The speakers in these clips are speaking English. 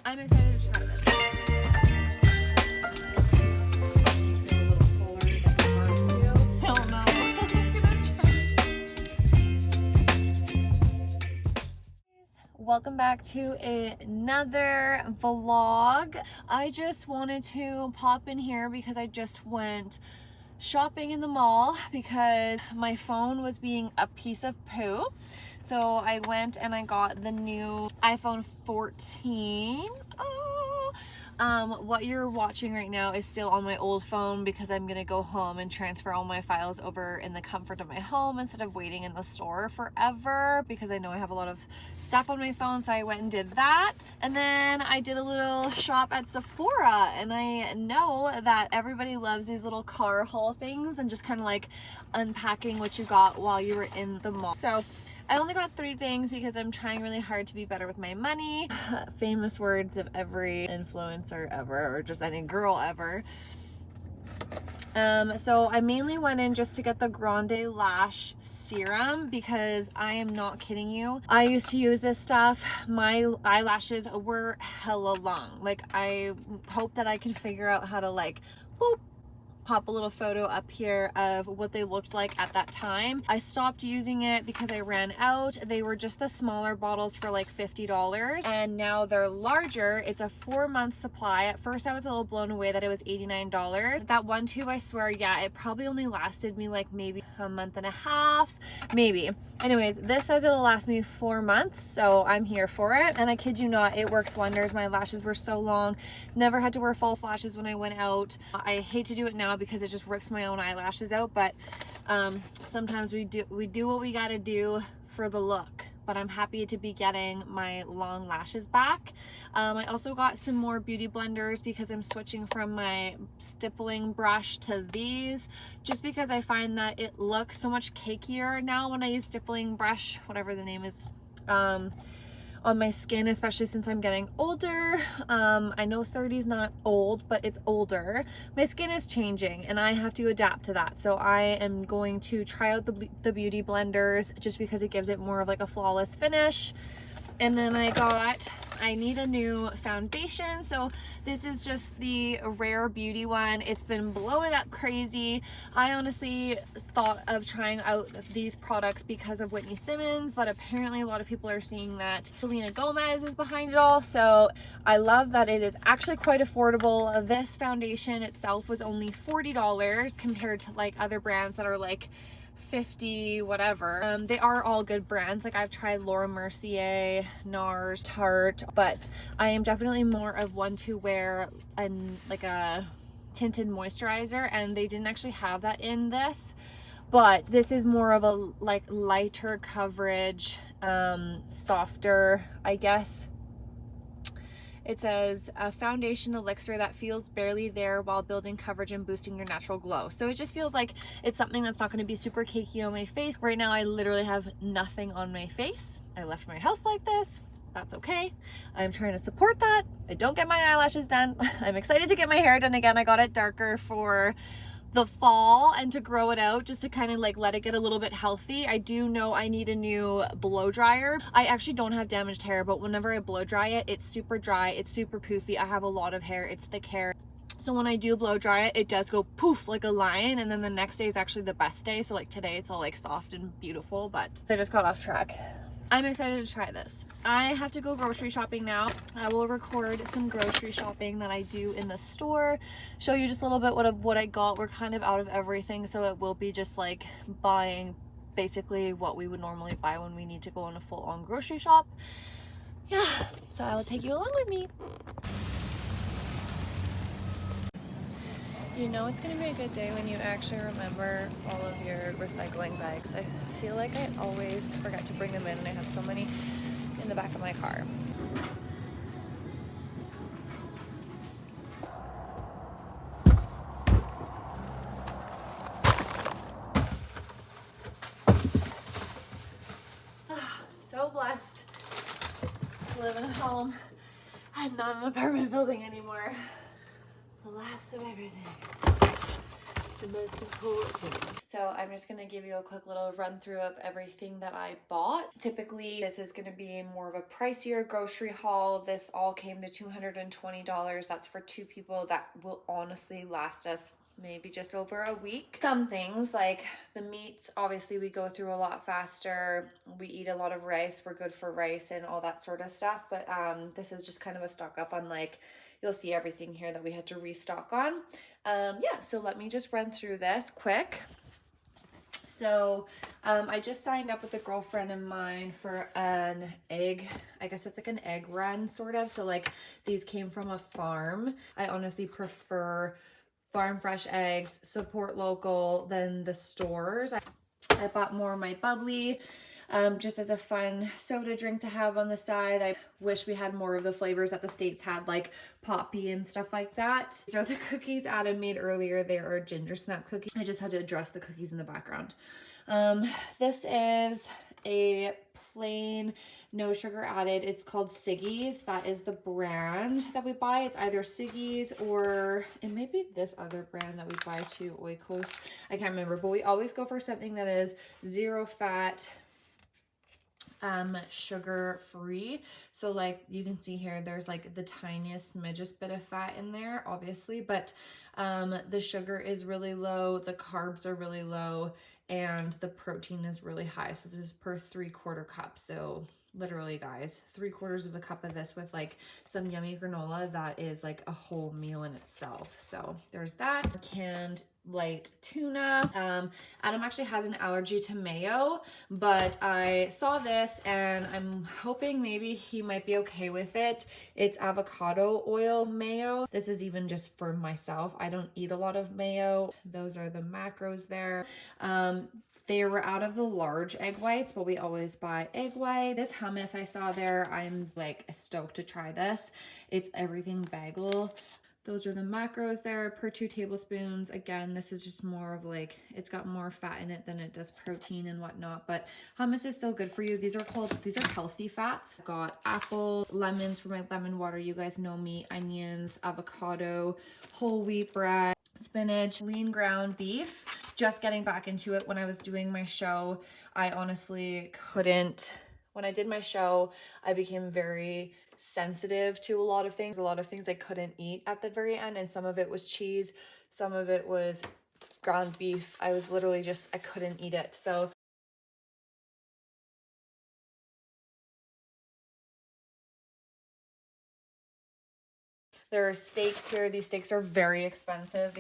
I'm excited to try this. Welcome back to another vlog. I just wanted to pop in here because I just went shopping in the mall because my phone was being a piece of poo. So I went and I got the new iPhone 14. What you're watching right now is still on my old phone because I'm gonna go home and transfer all my files over in the comfort of my home instead of waiting in the store forever, because I know I have a lot of stuff on my phone. So I went and did that, and then I did a little shop at Sephora, and I know that everybody loves these little car haul things and just kind of like unpacking what you got while you were in the mall. So I only got 3 things because I'm trying really hard to be better with my money. Famous words of every influencer ever, or just any girl ever. So I mainly went in just to get the Grande Lash Serum because I am not kidding you. I used to use this stuff. My eyelashes were hella long. Like, I hope that I can figure out how to like, boop, pop a little photo up here of what they looked like at that time. I stopped using it because I ran out. They were just the smaller bottles for like $50, and now they're larger. It's a 4-month supply. At first I was a little blown away that it was $89. That one tube, I swear, yeah, it probably only lasted me like maybe a month and a half, maybe. Anyways, this says it'll last me 4 months, so I'm here for it. And I kid you not, it works wonders. My lashes were so long. Never had to wear false lashes when I went out. I hate to do it now because it just rips my own eyelashes out, but sometimes we do what we gotta do for the look. But I'm happy to be getting my long lashes back. I also got some more beauty blenders because I'm switching from my stippling brush to these, just because I find that it looks so much cakier now when I use stippling brush, whatever the name is, on my skin, especially since I'm getting older. I know 30 is not old, but it's older. My skin is changing and I have to adapt to that. So I am going to try out the beauty blenders just because it gives it more of like a flawless finish. And then I need a new foundation. So this is just the Rare Beauty one. It's been blowing up crazy. I honestly thought of trying out these products because of Whitney Simmons, but apparently a lot of people are seeing that Selena Gomez is behind it all. So I love that it is actually quite affordable. This foundation itself was only $40 compared to like other brands that are like 50 whatever. They are all good brands. Like, I've tried Laura Mercier, NARS, Tarte, but I am definitely more of one to wear a tinted moisturizer, and they didn't actually have that in this. But this is more of a like lighter coverage, softer, I guess. It says a foundation elixir that feels barely there while building coverage and boosting your natural glow. So it just feels like it's something that's not going to be super cakey on my face. Right now I literally have nothing on my face. I left my house like this. That's okay. I'm trying to support that. I don't get my eyelashes done. I'm excited to get my hair done again. I got it darker for the fall and to grow it out, just to kind of like let it get a little bit healthy. I do know I need a new blow dryer. I actually don't have damaged hair, but whenever I blow dry it, it's super dry, it's super poofy. I have a lot of hair, it's thick hair. So when I do blow dry it, it does go poof like a lion, and then the next day is actually the best day. So like today it's all like soft and beautiful, but I just got off track. I'm excited to try this. I have to go grocery shopping now. I will record some grocery shopping that I do in the store, show you just a little bit what I got. We're kind of out of everything, so it will be just like buying basically what we would normally buy when we need to go on a full-on grocery shop. Yeah, so I will take you along with me. You know it's gonna be a good day when you actually remember all of your recycling bags. I feel like I always forget to bring them in, and I have so many in the back of my car. So blessed to live in a home and not an apartment building anymore. The last of everything. the most important. So I'm just gonna give you a quick little run through of everything that I bought. Typically, this is gonna be more of a pricier grocery haul. This all came to $220. That's for 2 people. That will honestly last us maybe just over a week. Some things like the meats, obviously we go through a lot faster. We eat a lot of rice. We're good for rice and all that sort of stuff. But this is just kind of a stock up on, like, you'll see everything here that we had to restock on. Yeah, so let me just run through this quick. So I just signed up with a girlfriend of mine for an egg, I guess it's like an egg run sort of. So like these came from a farm. I honestly prefer farm fresh eggs, support local than the stores. I bought more of my bubbly just as a fun soda drink to have on the side. I wish we had more of the flavors that the States had, like poppy and stuff like that. These are the cookies Adam made earlier. They are ginger snap cookies. I just had to address the cookies in the background. This is a plain, no sugar added. It's called Siggy's. That is the brand that we buy. It's either Siggy's or it may be this other brand that we buy too, Oikos. I can't remember, but we always go for something that is 0 fat, sugar free. So like you can see here, there's like the tiniest smidgest bit of fat in there, obviously, but the sugar is really low, the carbs are really low, and the protein is really high. So this is per 3/4 cup. So literally, guys, 3/4 of a cup of this with like some yummy granola, that is like a whole meal in itself. So there's that. Canned light tuna. Adam actually has an allergy to mayo, but I saw this and I'm hoping maybe he might be okay with it. It's avocado oil mayo. This is even just for myself. I don't eat a lot of mayo. Those are the macros there. They were out of the large egg whites, but we always buy egg white. This hummus I saw there, I'm like stoked to try this. It's everything bagel. Those are the macros there per 2 tablespoons. Again, this is just more of like, it's got more fat in it than it does protein and whatnot, but hummus is still good for you. These are healthy fats. I've got apples, lemons for my lemon water. You guys know me, onions, avocado, whole wheat bread, spinach, lean ground beef. Just getting back into it. When I was doing my show, I honestly couldn't. When I did my show, I became very sensitive to a lot of things I couldn't eat at the very end, and some of it was cheese, some of it was ground beef. I was literally just, I couldn't eat it. So there are steaks here. These steaks are very expensive.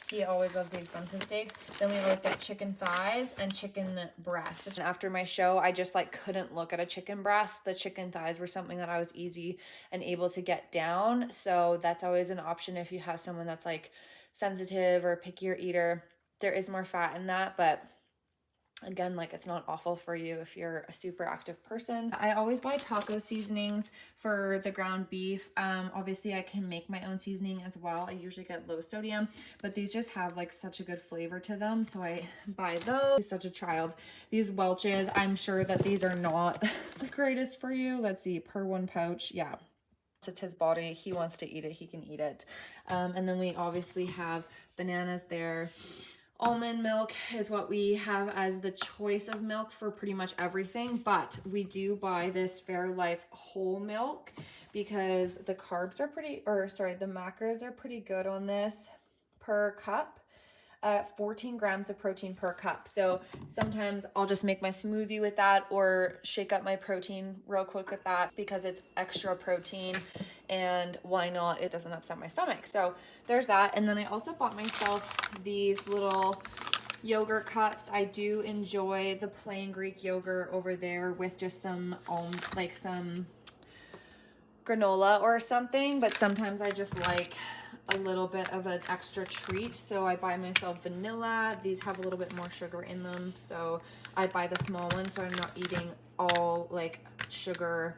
He always loves the expensive steaks. Then we always get chicken thighs and chicken breast. And after my show, I just like couldn't look at a chicken breast. The chicken thighs were something that I was easy and able to get down. So that's always an option if you have someone that's like sensitive or pickier eater. There is more fat in that, but again, like it's not awful for you if you're a super active person. I always buy taco seasonings for the ground beef. Obviously I can make my own seasoning as well. I usually get low sodium, but these just have like such a good flavor to them. So I buy those. He's such a child. These Welch's, I'm sure that these are not the greatest for you. Let's see, per 1 pouch. Yeah. It's his body. He wants to eat it. He can eat it. And then we obviously have bananas there. Almond milk is what we have as the choice of milk for pretty much everything, but we do buy this Fairlife whole milk because the carbs are the macros are pretty good on this per cup. 14 grams of protein per cup. So sometimes I'll just make my smoothie with that or shake up my protein real quick with that because it's extra protein, and why not? It doesn't upset my stomach. So there's that. And then I also bought myself these little yogurt cups. I do enjoy the plain Greek yogurt over there with just some some granola or something, but sometimes I just like a little bit of an extra treat, so I buy myself vanilla. These have a little bit more sugar in them, so I buy the small one so I'm not eating all like sugar,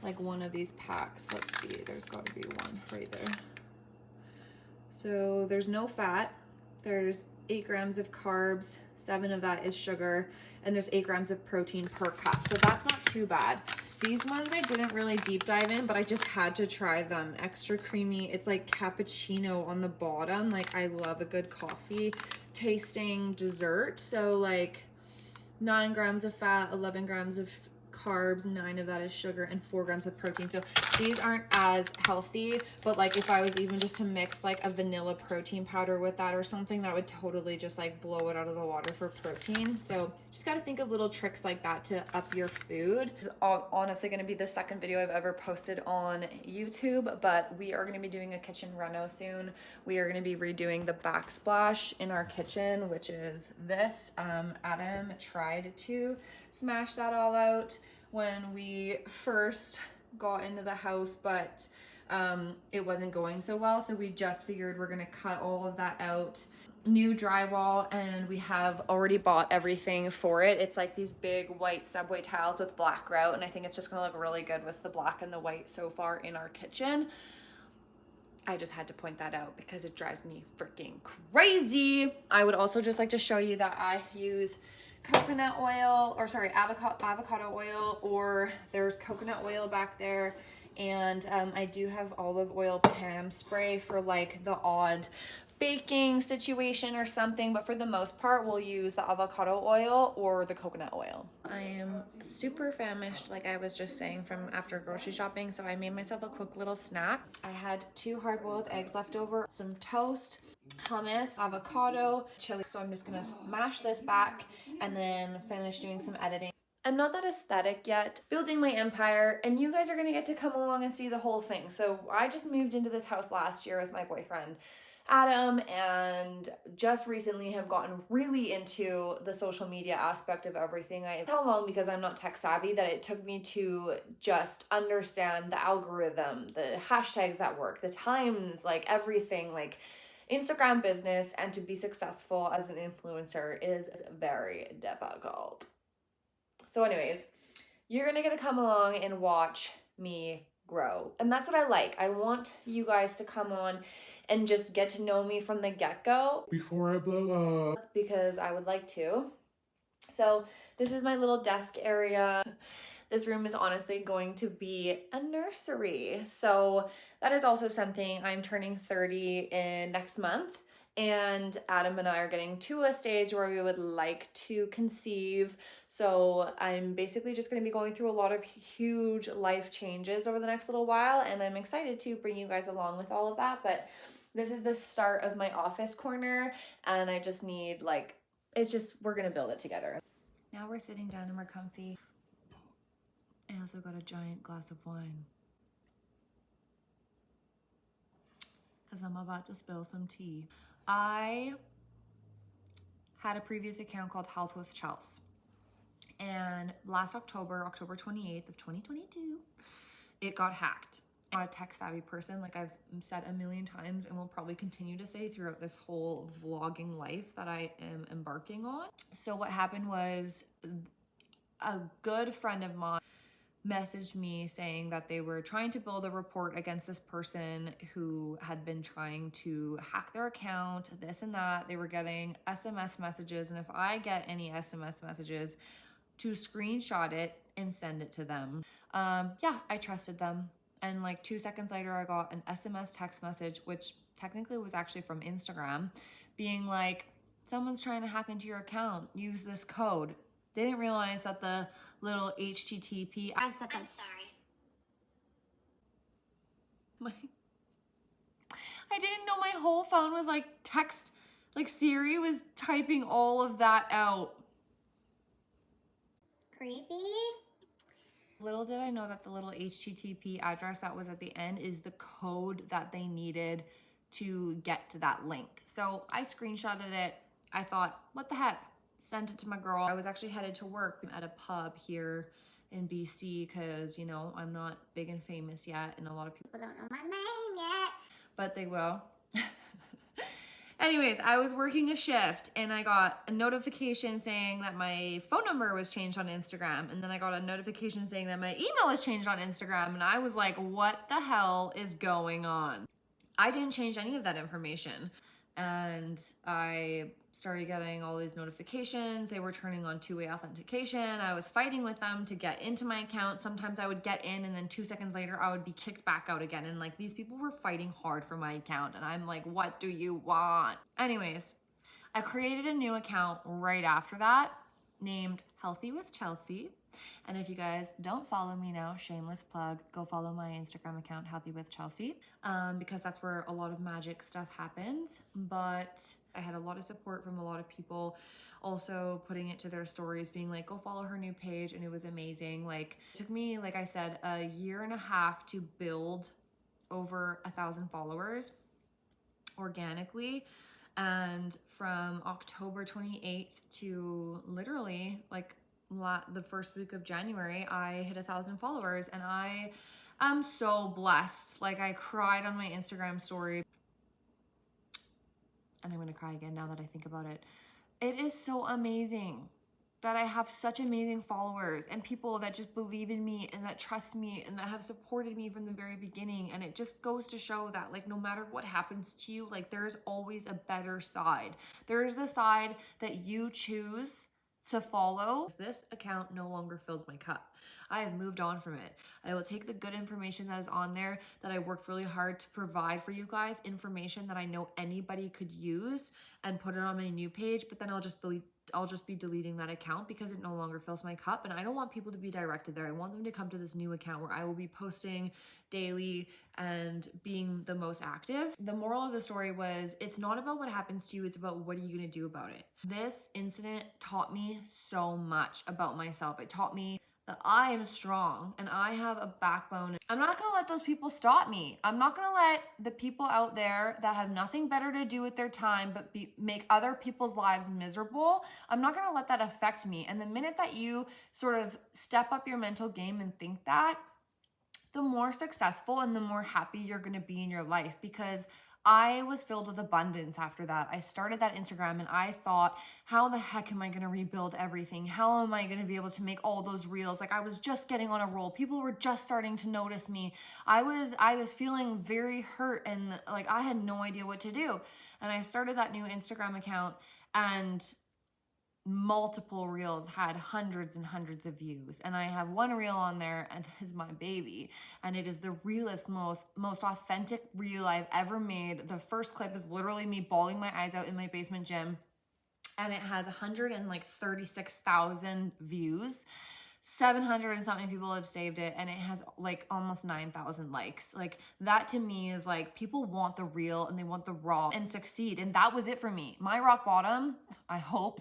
like one of these packs. Let's see, there's got to be one right there. So there's no fat, there's 8 grams of carbs, 7 of that is sugar, and there's 8 grams of protein per cup, so that's not too bad. These ones I didn't really deep dive in, but I just had to try them. Extra creamy. It's like cappuccino on the bottom. Like, I love a good coffee tasting dessert. So like 9 grams of fat, 11 grams of carbs, 9 of that is sugar, and 4 grams of protein. So these aren't as healthy, but like if I was even just to mix like a vanilla protein powder with that or something, that would totally just like blow it out of the water for protein. So just got to think of little tricks like that to up your food. This is honestly going to be the second video I've ever posted on YouTube, but we are going to be doing a kitchen reno soon. We are going to be redoing the backsplash in our kitchen, which is this. Adam tried to smash that all out when we first got into the house, but it wasn't going so well, so we just figured we're gonna cut all of that out. New drywall, and we have already bought everything for it. It's like these big white subway tiles with black grout, and I think it's just gonna look really good with the black and the white so far in our kitchen. I just had to point that out because it drives me freaking crazy. I would also just like to show you that I use coconut oil, or sorry, avocado oil, or there's coconut oil back there, and I do have olive oil Pam spray for like the odd baking situation or something, but for the most part we'll use the avocado oil or the coconut oil. I am super famished, like I was just saying, from after grocery shopping, so I made myself a quick little snack. I had 2 hard-boiled eggs left over, some toast, hummus, avocado, chili. So I'm just gonna mash this back and then finish doing some editing. I'm not that aesthetic yet, building my empire, and you guys are gonna get to come along and see the whole thing. So I just moved into this house last year with my boyfriend Adam, and just recently have gotten really into the social media aspect of everything. It's how long, because I'm not tech savvy, that it took me to just understand the algorithm, the hashtags that work, the times, like everything, like Instagram business, and to be successful as an influencer is very difficult. So anyways, you're gonna get to come along and watch me grow. And that's what I like. I want you guys to come on and just get to know me from the get-go before I blow up, because I would like to. So this is my little desk area. This room is honestly going to be a nursery. So that is also something. I'm turning 30 in next month, and Adam and I are getting to a stage where we would like to conceive. So I'm basically just going to be going through a lot of huge life changes over the next little while, and I'm excited to bring you guys along with all of that. But this is the start of my office corner, and I just need, like, it's just, we're going to build it together. Now we're sitting down and we're comfy. I also got a giant glass of wine because I'm about to spill some tea. I had a previous account called Health with Chels, and last October 28th of 2022, it got hacked. I'm not a tech savvy person, like I've said a million times and will probably continue to say throughout this whole vlogging life that I am embarking on. So what happened was, a good friend of mine messaged me saying that they were trying to build a report against this person who had been trying to hack their account, this and that. They were getting SMS messages, and if I get any SMS messages, to screenshot it and send it to them. Yeah, I trusted them. And like 2 seconds later, I got an SMS text message, which technically was actually from Instagram, being like, someone's trying to hack into your account, use this code. They didn't realize that the little HTTP. I'm sorry. I didn't know my whole phone was like text, like Siri was typing all of that out. Creepy. Little did I know that the little HTTP address that was at the end is the code that they needed to get to that link. So I screenshotted it. I thought, what the heck? Sent it to my girl. I was actually headed to work at a pub here in BC because, you know, I'm not big and famous yet, and a lot of people don't know my name yet, but they will. Anyways, I was working a shift and I got a notification saying that my phone number was changed on Instagram, and then I got a notification saying that my email was changed on Instagram, and I was like, what the hell is going on? I didn't change any of that information. and I started getting all these notifications. They were turning on two-way authentication. I was fighting with them to get into my account. Sometimes I would get in and then 2 seconds later I would be kicked back out again. And like, these people were fighting hard for my account and I'm like, what do you want? Anyways, I created a new account right after that named Healthy with Chelsea. And if you guys don't follow me now, shameless plug, go follow my Instagram account, Healthy with Chelsea, because that's where a lot of magic stuff happens. But I had a lot of support from a lot of people also putting it to their stories, being like, go follow her new page. And it was amazing. Like, it took me, like I said, a year and a half to build over 1,000 followers organically. And from October 28th to literally like the first week of January, I hit 1,000 followers and I am so blessed. Like, I cried on my Instagram story and I'm gonna cry again now that I think about it. It is so amazing that I have such amazing followers and people that just believe in me and that trust me and that have supported me from the very beginning. And it just goes to show that, like, no matter what happens to you, like, there's always a better side. There is the side that you choose to follow. This account no longer fills my cup. I have moved on from it. I will take the good information that is on there that I worked really hard to provide for you guys, information that I know anybody could use, and put it on my new page, but then I'll just be deleting that account because it no longer fills my cup. And I don't want people to be directed there. I want them to come to this new account where I will be posting daily and being the most active. The moral of the story was, it's not about what happens to you, it's about what are you gonna do about it. This incident taught me so much about myself. It taught me that I am strong and I have a backbone. I'm not gonna let those people stop me. I'm not gonna let the people out there that have nothing better to do with their time but make other people's lives miserable. I'm not gonna let that affect me. And the minute that you sort of step up your mental game and think that, the more successful and the more happy you're gonna be in your life, because I was filled with abundance after that. I started that Instagram and I thought, how the heck am I gonna rebuild everything? How am I gonna be able to make all those reels? Like, I was just getting on a roll. People were just starting to notice me. I was feeling very hurt and like I had no idea what to do. And I started that new Instagram account and multiple reels had hundreds and hundreds of views, and I have one reel on there and this is my baby, and it is the realest, most authentic reel I've ever made. The first clip is literally me bawling my eyes out in my basement gym, and it has 136,000 views. 700 and something people have saved it, and it has like almost 9,000 likes. Like, that to me is like, people want the real and they want the raw and succeed. And that was it for me. My rock bottom, I hope,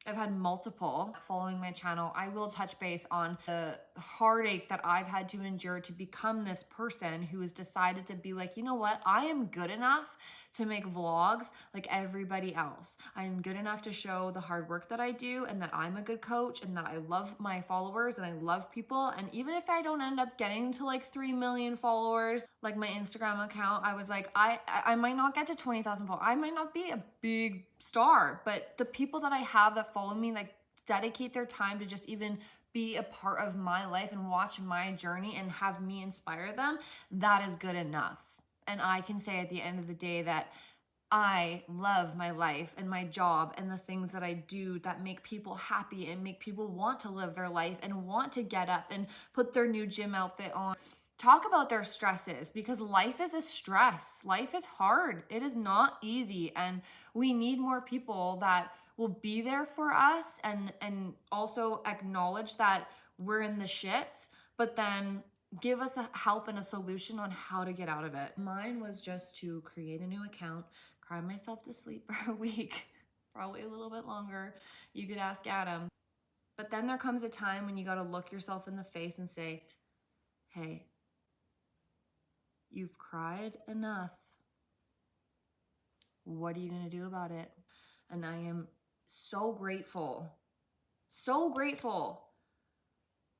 I've had multiple following my channel. I will touch base on the heartache that I've had to endure to become this person who has decided to be like, you know what? I am good enough to make vlogs like everybody else. I am good enough to show the hard work that I do and that I'm a good coach and that I love my followers and I love people. And even if I don't end up getting to like 3 million followers, like my Instagram account, I was like, I might not get to 20,000 followers. I might not be a big star, but the people that I have that follow me, like, dedicate their time to just even be a part of my life and watch my journey and have me inspire them, that is good enough. And I can say at the end of the day that I love my life and my job and the things that I do that make people happy and make people want to live their life and want to get up and put their new gym outfit on. Talk about their stresses, because life is a stress. Life is hard. It is not easy. And we need more people that will be there for us and also acknowledge that we're in the shits, but then give us a help and a solution on how to get out of it. Mine was just to create a new account, cry myself to sleep for a week, probably a little bit longer. You could ask Adam. But then there comes a time when you got to look yourself in the face and say, hey, you've cried enough. What are you going to do about it? And I am so grateful. So grateful.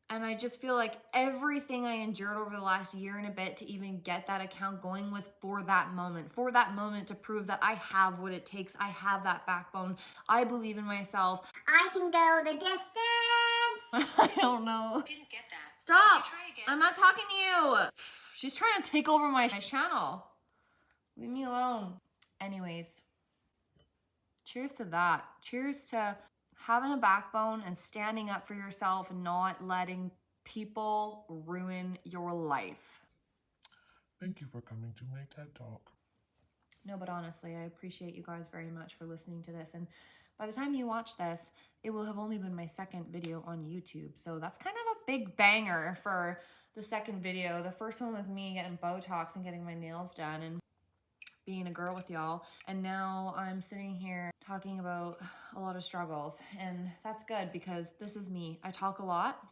And I just feel like everything I endured over the last year and a bit to even get that account going was for that moment to prove that I have what it takes. I have that backbone. I believe in myself. I can go the distance. I don't know. Didn't get that. Stop. Try again. I'm not talking to you. She's trying to take over my channel. Leave me alone. Anyways, cheers to that. Cheers to having a backbone and standing up for yourself and not letting people ruin your life. Thank you for coming to my TED Talk. No, but honestly, I appreciate you guys very much for listening to this. And by the time you watch this, it will have only been my second video on YouTube. So that's kind of a big banger for the second video. The first one was me getting Botox and getting my nails done and being a girl with y'all. And now I'm sitting here talking about a lot of struggles. And that's good because this is me. I talk a lot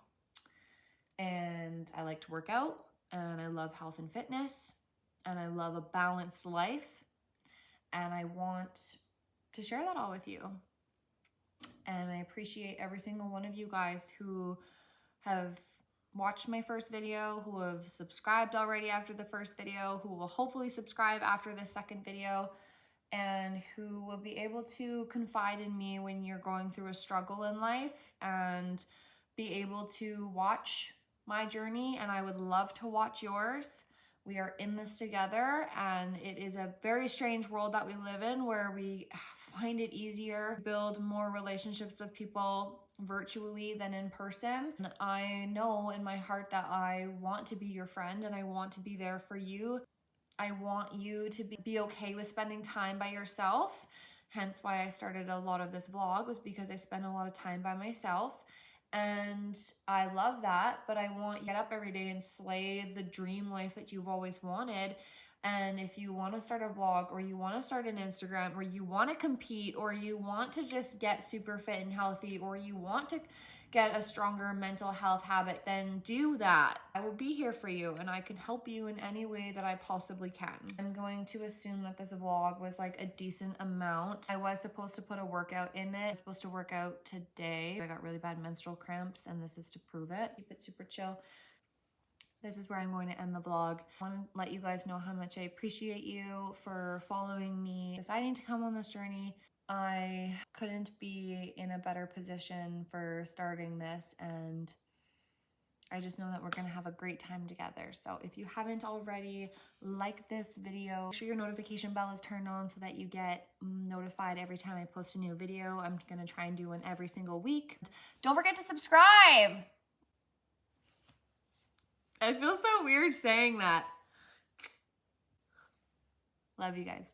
and I like to work out and I love health and fitness and I love a balanced life. And I want to share that all with you. And I appreciate every single one of you guys who have watched my first video, who have subscribed already after the first video, who will hopefully subscribe after the second video, and who will be able to confide in me when you're going through a struggle in life and be able to watch my journey. And I would love to watch yours. We are in this together, and it is a very strange world that we live in where we find it easier to build more relationships with people virtually than in person. And I know in my heart that I want to be your friend and I want to be there for you. I want you to be okay with spending time by yourself. Hence why I started a lot of this vlog, was because I spend a lot of time by myself. And I love that, but I want you to get up every day and slay the dream life that you've always wanted. And if you want to start a vlog, or you want to start an Instagram, or you want to compete, or you want to just get super fit and healthy, or you want to get a stronger mental health habit, then do that. I will be here for you and I can help you in any way that I possibly can. I'm going to assume that this vlog was like a decent amount. I was supposed to put a workout in it. I was supposed to work out today. I got really bad menstrual cramps and this is to prove it. Keep it super chill. This is where I'm going to end the vlog. I want to let you guys know how much I appreciate you for following me, deciding to come on this journey. I couldn't be in a better position for starting this, and I just know that we're gonna have a great time together. So if you haven't already, like this video, make sure your notification bell is turned on so that you get notified every time I post a new video. I'm gonna try and do one every single week. Don't forget to subscribe. I feel so weird saying that. Love you guys.